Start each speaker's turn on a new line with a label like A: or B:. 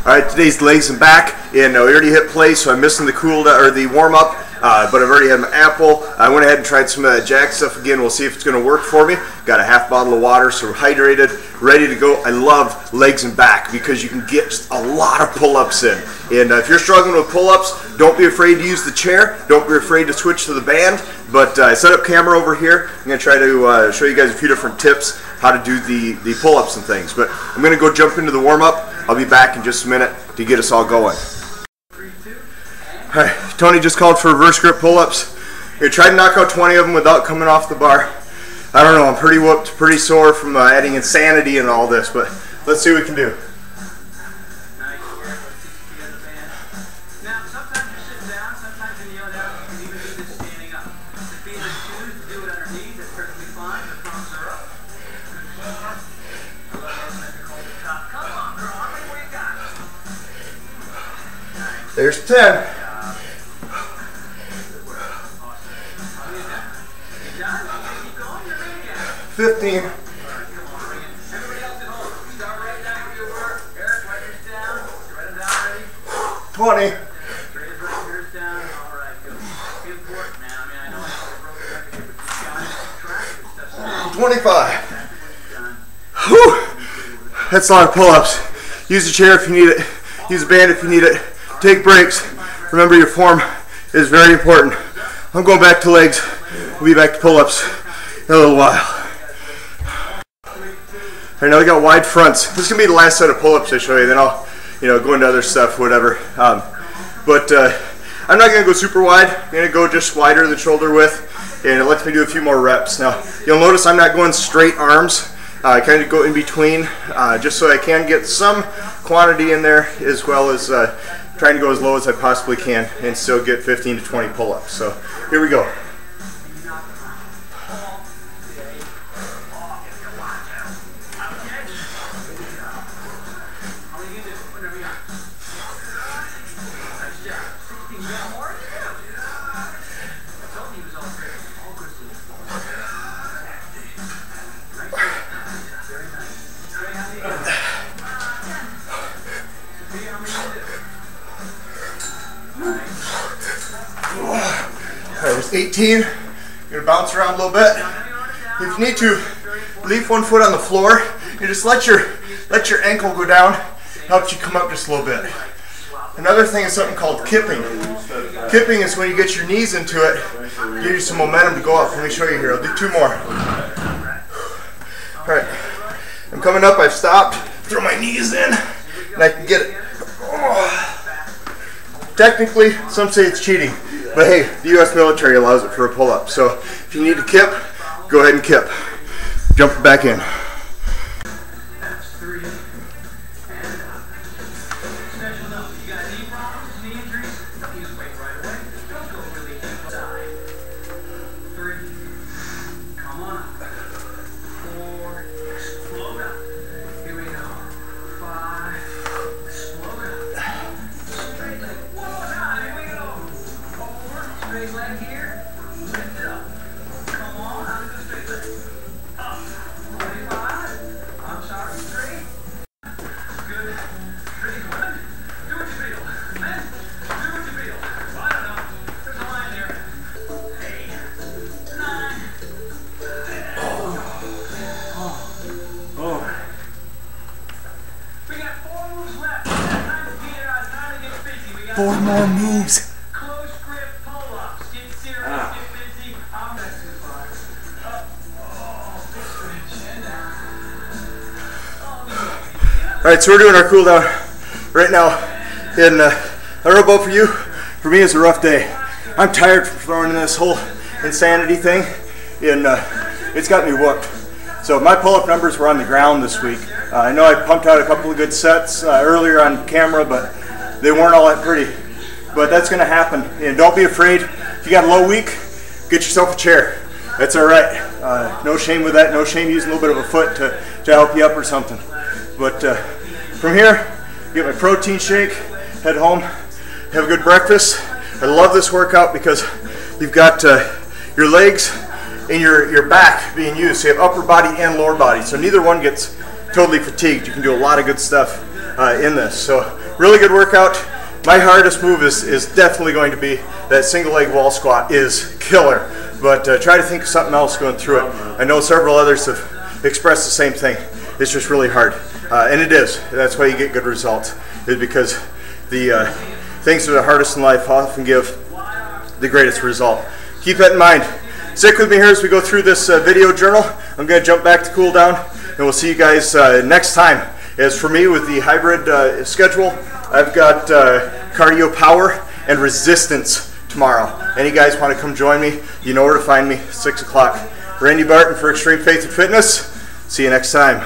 A: Alright, today's legs and back, and we already hit play, so I'm missing the the warm-up, but I've already had my apple. I went ahead and tried some Jack stuff again. We'll see if it's going to work for me. Got a half bottle of water, so we're hydrated, ready to go. I love legs and back because you can get just a lot of pull-ups in. And if you're struggling with pull-ups, don't be afraid to use the chair. Don't be afraid to switch to the band. But I set up camera over here. I'm going to try to show you guys a few different tips how to do the pull-ups and things. But I'm going to go jump into the warm-up. I'll be back in just a minute to get us all going. Alright, Tony just called for reverse grip pull-ups. I'm going to try to knock out 20 of them without coming off the bar. I don't know, I'm pretty whooped, pretty sore from adding insanity and all this, but let's see what we can do. There's 10. 15. 20. 25. Whew. That's a lot of pull-ups. Use the chair if you need it. Use the band if you need it. Take breaks. Remember, your form is very important. I'm going back to legs. We'll be back to pull-ups in a little while. Alright, now we got wide fronts. This is gonna be the last set of pull-ups I show you. Then I'll, go into other stuff, whatever. But I'm not gonna go super wide. I'm gonna go just wider than shoulder width, and it lets me do a few more reps. Now, you'll notice I'm not going straight arms. I kind of go in between, just so I can get some quantity in there, as well as trying to go as low as I possibly can and still get 15 to 20 pull-ups. So here we go. Alright, there's 18. You're going to bounce around a little bit. If you need to, leave one foot on the floor. You just let your ankle go down. Helps you come up just a little bit. Another thing is something called kipping. Kipping is when you get your knees into it, give you some momentum to go up. Let me show you here. I'll do 2 more. Alright, I'm coming up. I've stopped. Throw my knees in, and I can get it. Oh. Technically, some say it's cheating, but hey, the U.S. military allows it for a pull-up. So if you need to kip, go ahead and kip. Jump back in. Four more moves.
B: Close grip pull-ups. Get serious, get busy. I'm messing with
A: Alright, so we're doing our cool down right now. And I don't know about for you, for me it's a rough day. I'm tired from throwing in this whole insanity thing, and it's got me whooped. So my pull-up numbers were on the ground this week. I know I pumped out a couple of good sets earlier on camera, but they weren't all that pretty. But that's going to happen. And don't be afraid. If you got a low week, get yourself a chair. That's all right. No shame with that. No shame using a little bit of a foot to help you up or something. But from here, get my protein shake, head home, have a good breakfast. I love this workout because you've got your legs and your back being used. So you have upper body and lower body. So neither one gets totally fatigued. You can do a lot of good stuff in this. So really good workout. My hardest move is definitely going to be that single leg wall squat is killer, but try to think of something else going through it. I know several others have expressed the same thing. It's just really hard, and it is. That's why you get good results, is because the things that are hardest in life often give the greatest result. Keep that in mind. Stick with me here as we go through this video journal. I'm going to jump back to cool down, and we'll see you guys next time. As for me with the hybrid schedule, I've got cardio power and resistance tomorrow. Any guys want to come join me, you know where to find me, 6 o'clock. Randy Barton for Extreme Faith and Fitness. See you next time.